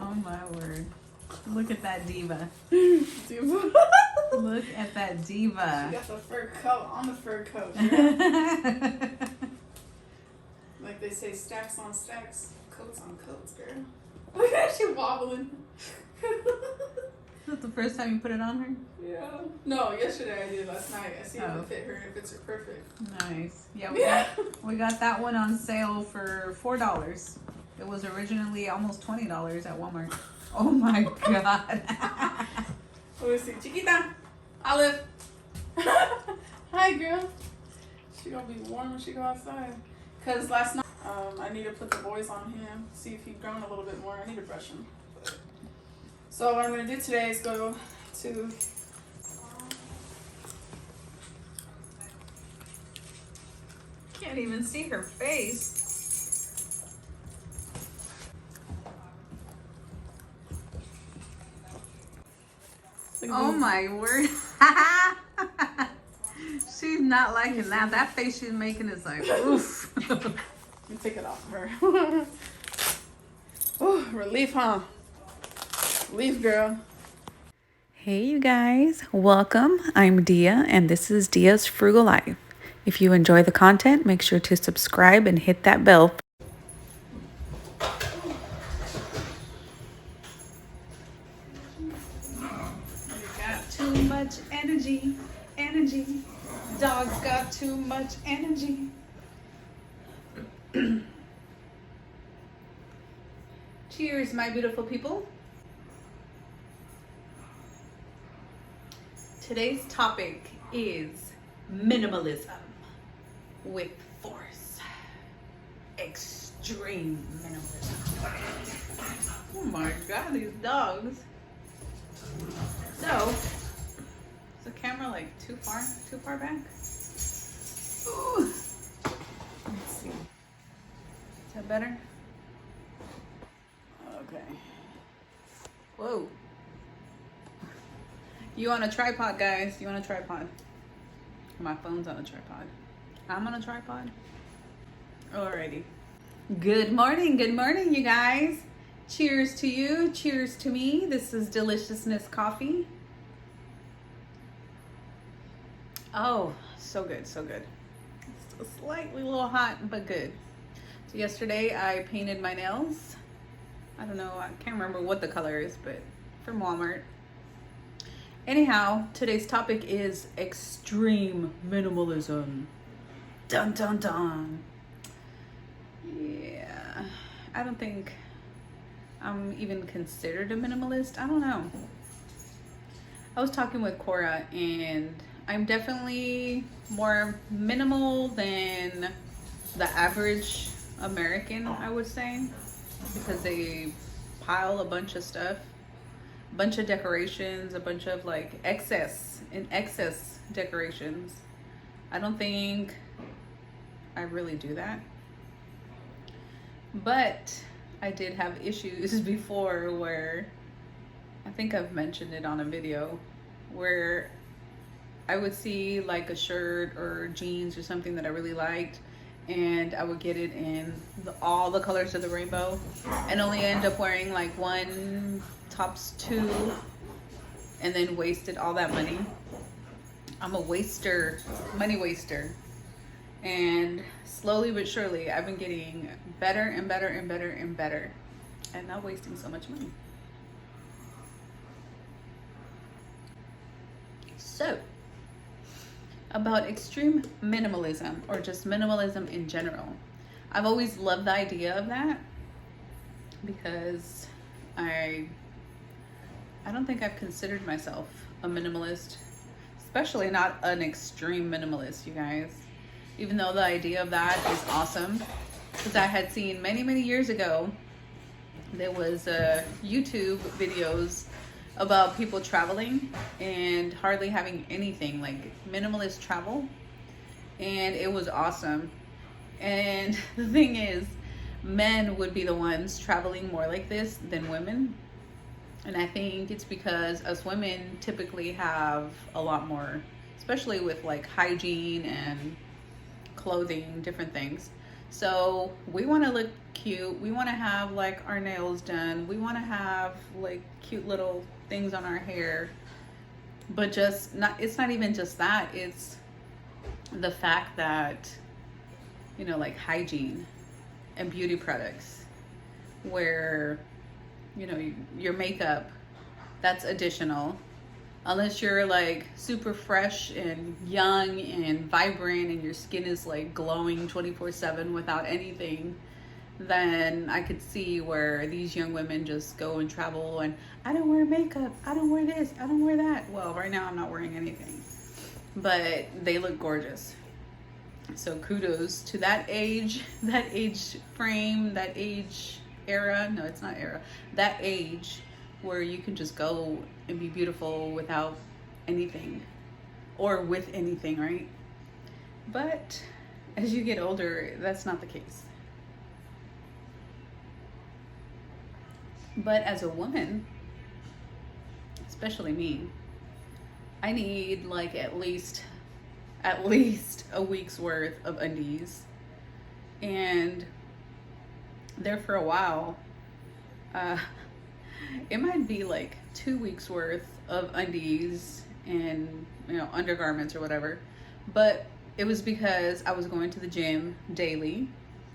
Oh my word. Look at that diva. Diva. Look at that diva. She got the fur coat on the fur coat, girl. Like they say, stacks on stacks, coats on coats, girl. Look at she wobbling. Is that the first time you put it on her? Yeah. No, yesterday I did. Last night. I see if Oh. it fit her and it fits her perfect. Nice. Yeah, we got that one on sale for $4. It was originally almost $20 at Walmart. Oh my god. Let me see. Chiquita. Olive. Hi, girl. She gonna be warm when she go outside. Cause last night, I need to put the boys on him, see if he's grown a little bit more. I need to brush him. So what I'm gonna do today is go to. Can't even see her face. Oh my word. She's not liking that. That face she's making is like, oof. Let me take it off of her. Oh, relief, huh? Relief, girl. Hey you guys, welcome. I'm Dia and this is Dia's Frugal Life. If you enjoy the content, make sure to subscribe and hit that bell. Got too much energy. Dog's got too much energy. Cheers, my beautiful people. Today's topic is minimalism with force. Extreme minimalism. Oh my god, these dogs. So, is the camera like too far back? Ooh. Let's see. Is that better? Okay. Whoa. You on a tripod, guys. You on a tripod. My phone's on a tripod. I'm on a tripod. Alrighty. Good morning, you guys. Cheers to you. Cheers to me. This is Deliciousness Coffee. Oh, so good, so good. It's slightly a little hot, but good. So yesterday I painted my nails. I don't know, I can't remember what the color is, but from Walmart. Anyhow, today's topic is extreme minimalism. Dun dun dun. Yeah, I don't think I'm even considered a minimalist. I don't know. I was talking with Cora and I'm definitely more minimal than the average American, I would say, because they pile a bunch of stuff, a bunch of decorations, a bunch of like excess decorations. I don't think I really do that, but I did have issues before where I think I've mentioned it on a video where I would see like a shirt or jeans or something that I really liked, and I would get it in all the colors of the rainbow and only end up wearing like one, tops two, and then wasted all that money. I'm a waster, money waster. And slowly but surely, I've been getting better and better and better and better and not wasting so much money. So, about extreme minimalism or just minimalism in general. I've always loved the idea of that because I don't think I've considered myself a minimalist, especially not an extreme minimalist, you guys. Even though the idea of that is awesome, because I had seen many years ago, there was YouTube videos about people traveling and hardly having anything, like minimalist travel, and it was awesome. And the thing is, men would be the ones traveling more like this than women, and I think it's because us women typically have a lot more, especially with like hygiene and clothing, different things. So we want to look cute. We want to have like our nails done. We want to have like cute little things on our hair. But just not, it's not even just that. It's the fact that, you know, like hygiene and beauty products, where, you know, your makeup, that's additional. Unless you're like super fresh and young and vibrant and your skin is like glowing 24/7 without anything, then I could see where these young women just go and travel and I don't wear makeup, I don't wear this, I don't wear that. Well, right now I'm not wearing anything, but they look gorgeous. So kudos to that age frame, that age era. No, it's not era. That age where you can just go and be beautiful without anything, or with anything, right? But as you get older, that's not the case. But as a woman, especially me, I need like at least a week's worth of undies. And there for a while, it might be like 2 weeks worth of undies and, you know, undergarments or whatever. But it was because I was going to the gym daily.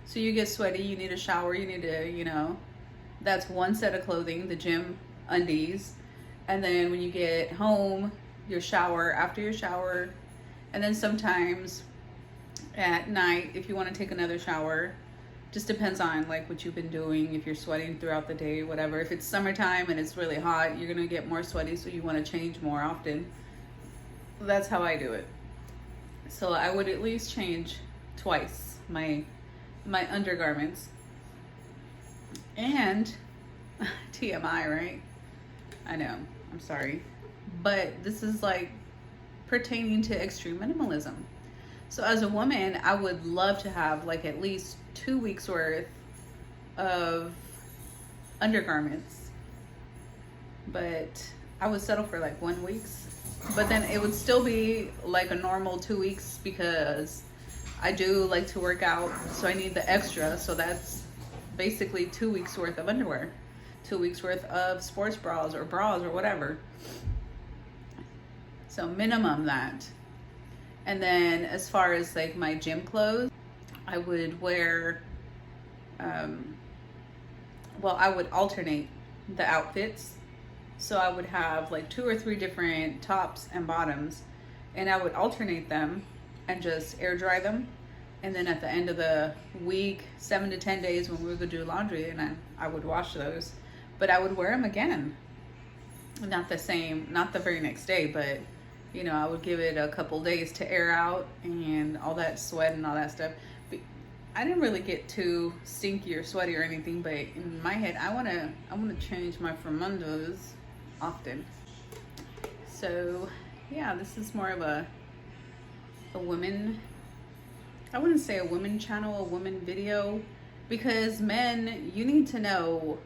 So you get sweaty, you need a shower, you need to, you know, that's one set of clothing, the gym undies. And then when you get home, your shower, after your shower, and then sometimes at night, if you want to take another shower, just depends on like what you've been doing, if you're sweating throughout the day, whatever. If it's summertime and it's really hot, you're gonna get more sweaty, so you want to change more often. That's how I do it. So I would at least change twice my undergarments. And TMI, right? I know, I'm sorry, but this is like pertaining to extreme minimalism. So as a woman, I would love to have like at least 2 weeks worth of undergarments, but I would settle for like 1 week. But then it would still be like a normal 2 weeks because I do like to work out, so I need the extra. So that's basically 2 weeks worth of underwear, 2 weeks worth of sports bras or whatever. So minimum that. And then as far as like my gym clothes, I would wear, I would alternate the outfits. So I would have like 2 or 3 different tops and bottoms, and I would alternate them and just air dry them. And then at the end of the week, 7 to 10 days when we would do laundry, and I would wash those, but I would wear them again. Not the very next day, but you know, I would give it a couple days to air out and all that sweat and all that stuff. But I didn't really get too stinky or sweaty or anything, but in my head, I wanna change my Formundos often. So yeah, this is more of a woman, I wouldn't say a woman channel, a woman video, because men, you need to know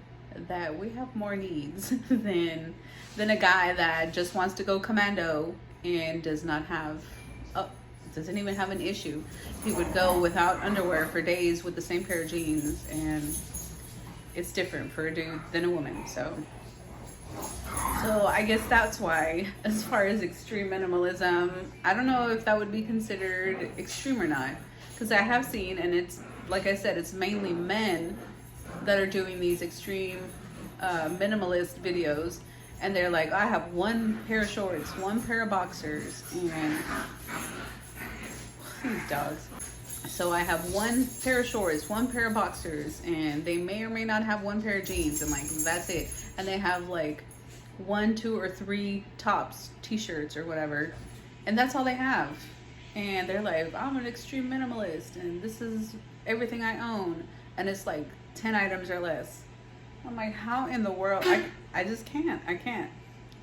that we have more needs than a guy that just wants to go commando and doesn't even have an issue. He would go without underwear for days with the same pair of jeans, and it's different for a dude than a woman. So I guess that's why, as far as extreme minimalism, I don't know if that would be considered extreme or not, because I have seen, and it's like I said, it's mainly men that are doing these extreme minimalist videos, and they're like, I have 1 pair of shorts, 1 pair of boxers, and these dogs. So I have 1 pair of shorts, 1 pair of boxers, and they may or may not have 1 pair of jeans, and like that's it. And they have like 1, 2, or 3 tops, t-shirts or whatever, and that's all they have. And they're like, I'm an extreme minimalist, and this is everything I own, and it's like 10 items or less. I'm like, how in the world? I just can't. I can't.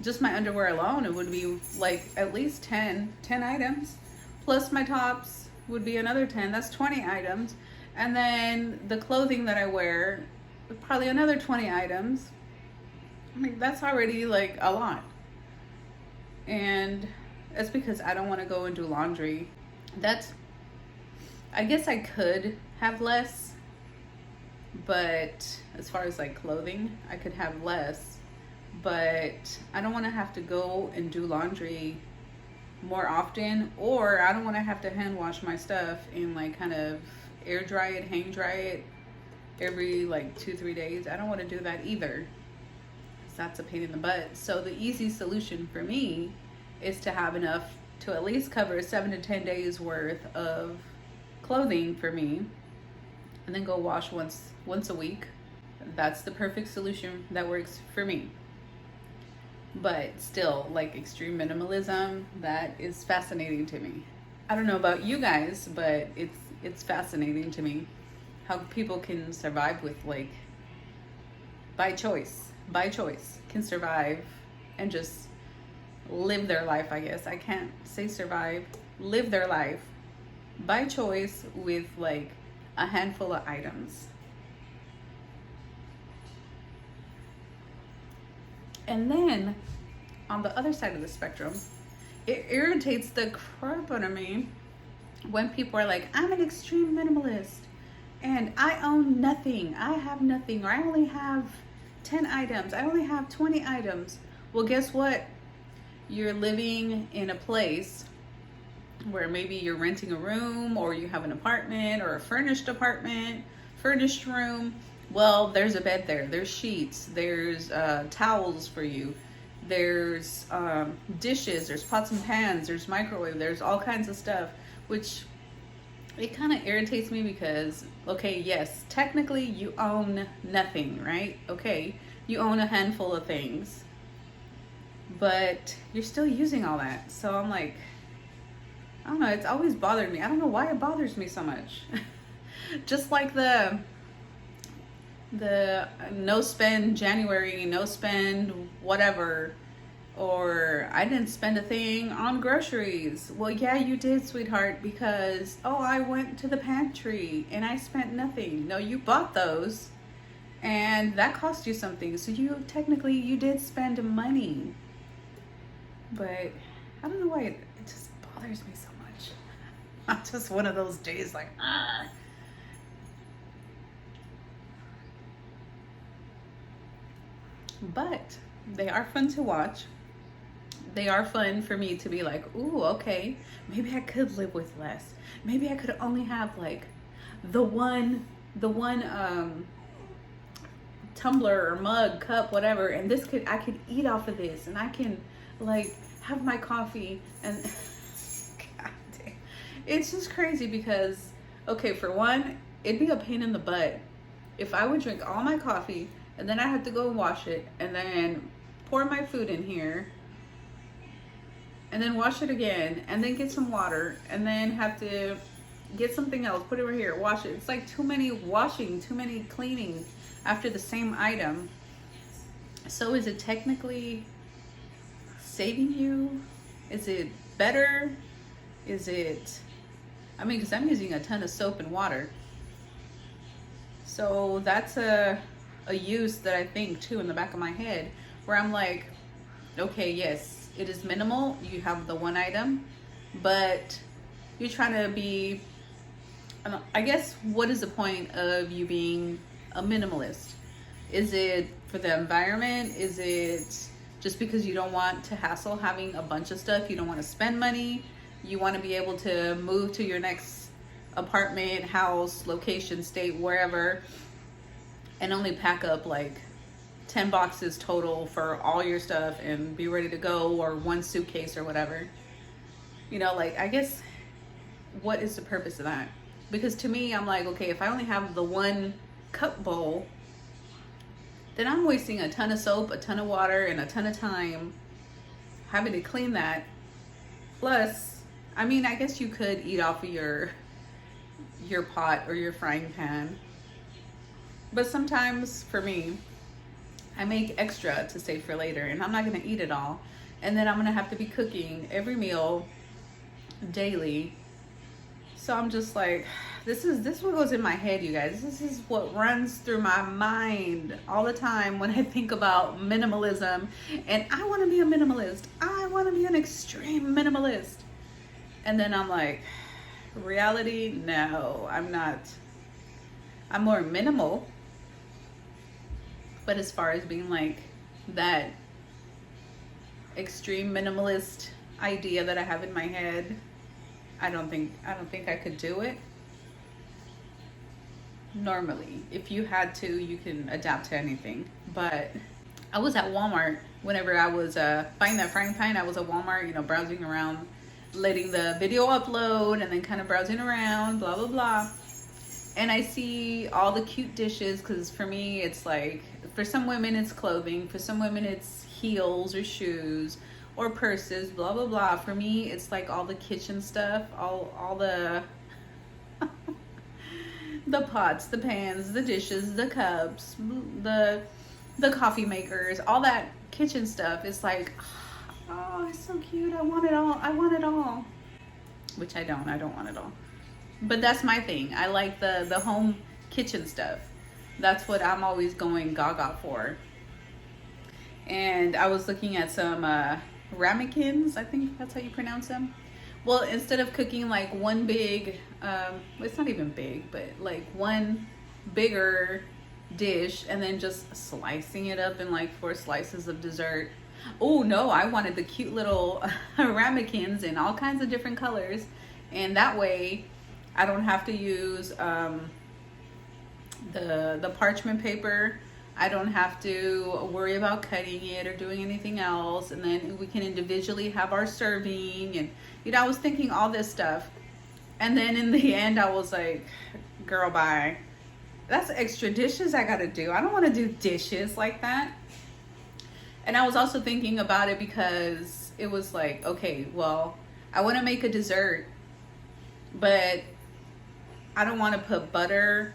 Just my underwear alone, it would be like at least 10 items. Plus my tops would be another 10. That's 20 items. And then the clothing that I wear, probably another 20 items. I mean, that's already like a lot. And it's because I don't want to go and do laundry. I guess I could have less, But as far as like clothing, I could have less, but I don't want to have to go and do laundry more often, or I don't want to have to hand wash my stuff and like kind of air dry it, hang dry it every like 2-3 days. I don't want to do that either. That's a pain in the butt. So the easy solution for me is to have enough to at least cover 7 to 10 days worth of clothing for me, and then go wash once a week. That's the perfect solution that works for me. But still, like extreme minimalism, that is fascinating to me. I don't know about you guys, but it's fascinating to me how people can survive with like by choice can survive and just live their life. I guess I can't say survive, live their life by choice with like a handful of items. And then on the other side of the spectrum, it irritates the crap out of me when people are like, I'm an extreme minimalist and I own nothing, I have nothing, or I only have 10 items, I only have 20 items. Well, guess what? You're living in a place where maybe you're renting a room, or you have an apartment or a furnished apartment, furnished room. Well, there's a bed there, there's sheets, there's towels for you, there's dishes, there's pots and pans, there's microwave, there's all kinds of stuff, which it kind of irritates me because, okay, yes, technically you own nothing, right? Okay, you own a handful of things, but you're still using all that. So I'm like, I don't know, it's always bothered me. I don't know why it bothers me so much. Just like the no spend January, no spend whatever, or I didn't spend a thing on groceries. Well, yeah, you did, sweetheart, because, oh, I went to the pantry and I spent nothing. No, you bought those and that cost you something. So you technically, you did spend money. But I don't know why it just bothers me so much. I'm just one of those days like, ah. But they are fun to watch. They are fun for me to be like, ooh, okay, maybe I could live with less. Maybe I could only have like the one tumbler or mug, cup, whatever, and I could eat off of this, and I can like have my coffee, and God damn. It's just crazy because, okay, for one, it'd be a pain in the butt if I would drink all my coffee and then I had to go and wash it and then pour my food in here and then wash it again and then get some water and then have to get something else, put it right here, wash it. It's like too many washing, too many cleaning after the same item. So is it technically saving you? Is it better? Is it, I mean, because I'm using a ton of soap and water. So that's a use that I think too in the back of my head where I'm like, okay, yes, it is minimal. You have the one item, but you're trying to be, I guess, what is the point of you being a minimalist? Is it for the environment? Is it just because you don't want to hassle having a bunch of stuff? You don't want to spend money? You want to be able to move to your next apartment, house, location, state, wherever, and only pack up like 10 boxes total for all your stuff and be ready to go, or one suitcase or whatever. You know, like, I guess, what is the purpose of that? Because to me, I'm like, okay, if I only have the one cup bowl, then I'm wasting a ton of soap, a ton of water, and a ton of time having to clean that. Plus, I mean, I guess you could eat off of your pot or your frying pan. But sometimes, for me, I make extra to save for later, and I'm not going to eat it all. And then I'm going to have to be cooking every meal daily. So I'm just like, this is what goes in my head, you guys. This is what runs through my mind all the time when I think about minimalism. And I want to be a minimalist. I want to be an extreme minimalist. And then I'm like, reality, no, I'm not. I'm more minimal, But as far as being like that extreme minimalist idea that I have in my head, I don't think I could do it. Normally, if you had to, you can adapt to anything. But I was at Walmart whenever I was buying that frying pan. I was at Walmart, you know, browsing around, letting the video upload, and then kind of browsing around, blah blah blah. And I see all the cute dishes, because for me it's like, for some women it's clothing, for some women it's heels or shoes or purses, blah blah blah. For me it's like all the kitchen stuff, all the the pots, the pans, the dishes, the cups, the coffee makers, all that kitchen stuff. It's like, oh, it's so cute, I want it all, I want it all. Which I don't want it all. But that's my thing. I like the home kitchen stuff. That's what I'm always going gaga for. And I was looking at some ramekins, I think that's how you pronounce them. Well, instead of cooking like one big, it's not even big, but like one bigger dish and then just slicing it up in like 4 slices of dessert. Oh no, I wanted the cute little ramekins in all kinds of different colors. And that way I don't have to use the parchment paper. I don't have to worry about cutting it or doing anything else. And then we can individually have our serving. And, you know, I was thinking all this stuff. And then in the end, I was like, girl, bye. That's extra dishes I got to do. I don't want to do dishes like that. And I was also thinking about it because it was like, okay, well, I want to make a dessert, but I don't want to put butter,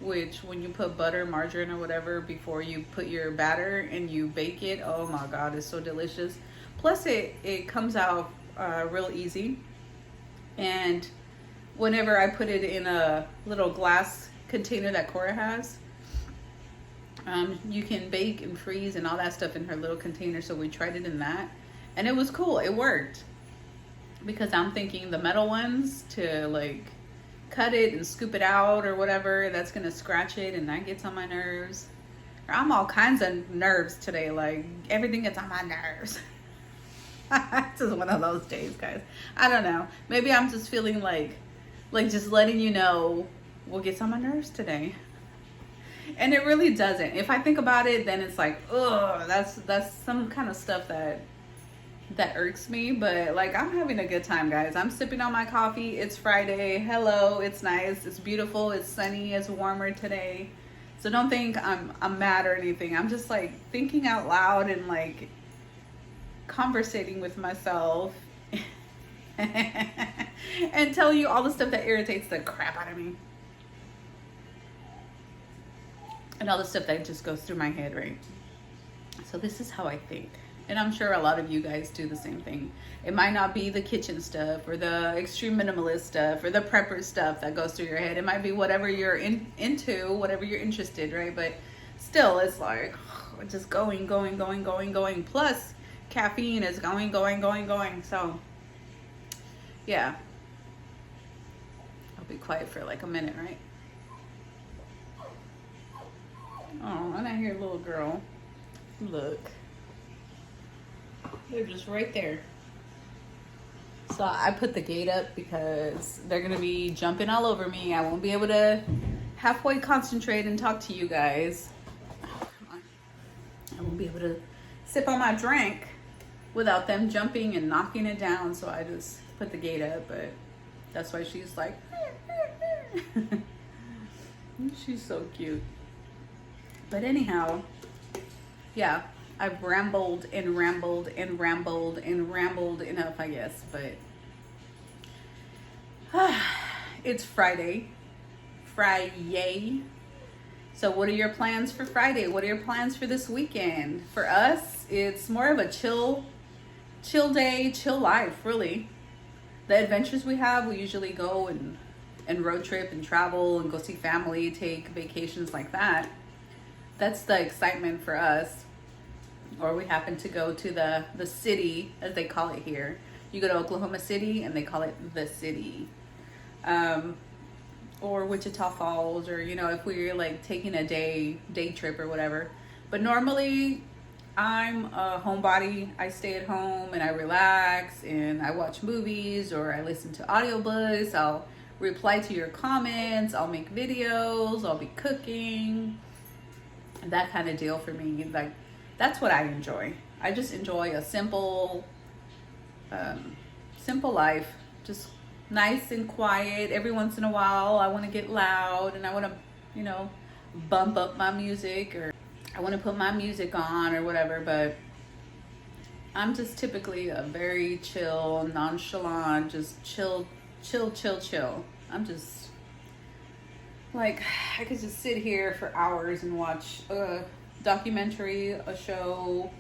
which when you put butter, margarine or whatever before you put your batter and you bake it, oh my God, it's so delicious. Plus it comes out real easy. And whenever I put it in a little glass container that Cora has, you can bake and freeze and all that stuff in her little container. So we tried it in that and it was cool. It worked, because I'm thinking the metal ones, to like cut it and scoop it out or whatever, that's gonna scratch it and that gets on my nerves. I'm all kinds of nerves today, like everything gets on my nerves. It's just one of those days, guys. I don't know, maybe I'm just feeling like just letting you know what gets on my nerves today. And it really doesn't. If I think about it, then it's like, ugh, that's some kind of stuff that irks me. But like, I'm having a good time, guys. I'm sipping on my coffee. It's Friday. Hello, it's nice, it's beautiful, it's sunny, it's warmer today. So don't think I'm mad or anything. I'm just like thinking out loud and like conversating with myself and tell you all the stuff that irritates the crap out of me. And all the stuff that just goes through my head, right? So this is how I think. And I'm sure a lot of you guys do the same thing. It might not be the kitchen stuff or the extreme minimalist stuff or the prepper stuff that goes through your head. It might be whatever you're into, whatever you're interested, right? But still, it's like just going. Plus, caffeine is going. So, yeah. I'll be quiet for like a minute, right? Oh, and I hear a little girl. Look. They're just right there. So I put the gate up because they're going to be jumping all over me. I won't be able to halfway concentrate and talk to you guys. Oh, come on. I won't be able to sip on my drink without them jumping and knocking it down. So I just put the gate up, but that's why she's like, she's so cute. But anyhow, yeah, I've rambled enough, I guess. But it's Friday. So what are your plans for Friday? What are your plans for this weekend? For us, it's more of a chill day, chill life, really. The adventures we have, we usually go and road trip and travel and go see family, take vacations like that. That's the excitement for us. Or we happen to go to the city, as they call it here. You go to Oklahoma City and they call it the city. Or Wichita Falls, or, you know, if we're like taking a day trip or whatever. But normally I'm a homebody. I stay at home and I relax and I watch movies or I listen to audiobooks. I'll reply to your comments. I'll make videos. I'll be cooking. That kind of deal for me. Like, that's what I enjoy. I just enjoy a simple life. Just nice and quiet. Every once in a while I want to get loud and I want to, you know, bump up my music, or I want to put my music on or whatever, but I'm just typically a very chill, nonchalant, just chill. I'm just like, I could just sit here for hours and watch a documentary, a show,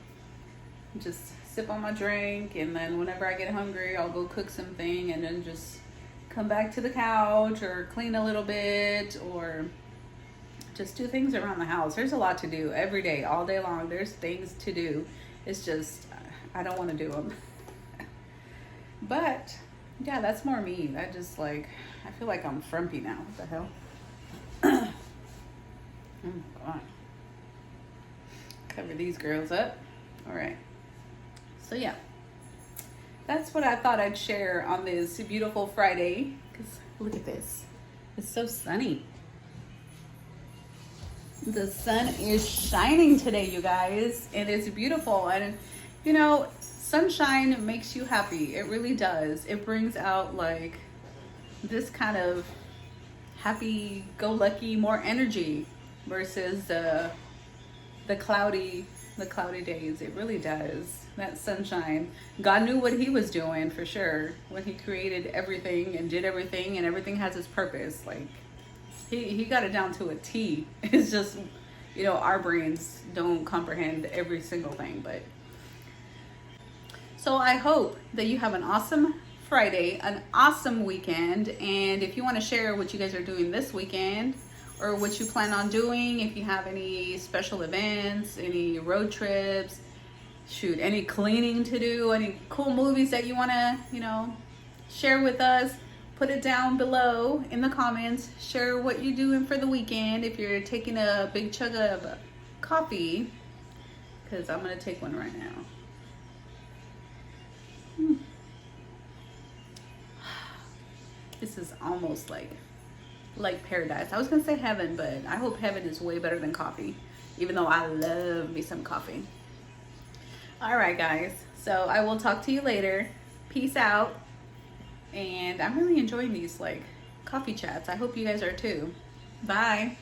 just sip on my drink, and then whenever I get hungry, I'll go cook something and then just come back to the couch or clean a little bit or just do things around the house. There's a lot to do every day, all day long. There's things to do. It's just, I don't want to do them. But yeah, that's more me. I just like, I feel like I'm frumpy now. What the hell? Oh God. Cover these girls up. All right. So yeah, that's what I thought I'd share on this beautiful Friday. Because look at this. It's so sunny. The sun is shining today, you guys, and it's beautiful. And you know, sunshine makes you happy. It really does. It brings out like this kind of happy-go-lucky, more energy versus the cloudy days. It really does. That sunshine. God knew what he was doing for sure when he created everything and did everything, and everything has its purpose. Like he got it down to a T. It's just, you know, our brains don't comprehend every single thing. But so I hope that you have an awesome Friday, an awesome weekend. And if you want to share what you guys are doing this weekend or what you plan on doing, if you have any special events, any road trips, shoot, any cleaning to do, any cool movies that you want to, you know, share with us, put it down below in the comments. Share what you're doing for the weekend. If you're taking a big chug of coffee, because I'm going to take one right now. This is almost like paradise. I was gonna say heaven, but I hope heaven is way better than coffee, even though I love me some coffee. All right, guys. So I will talk to you later. Peace out. And I'm really enjoying these like coffee chats. I hope you guys are too. Bye.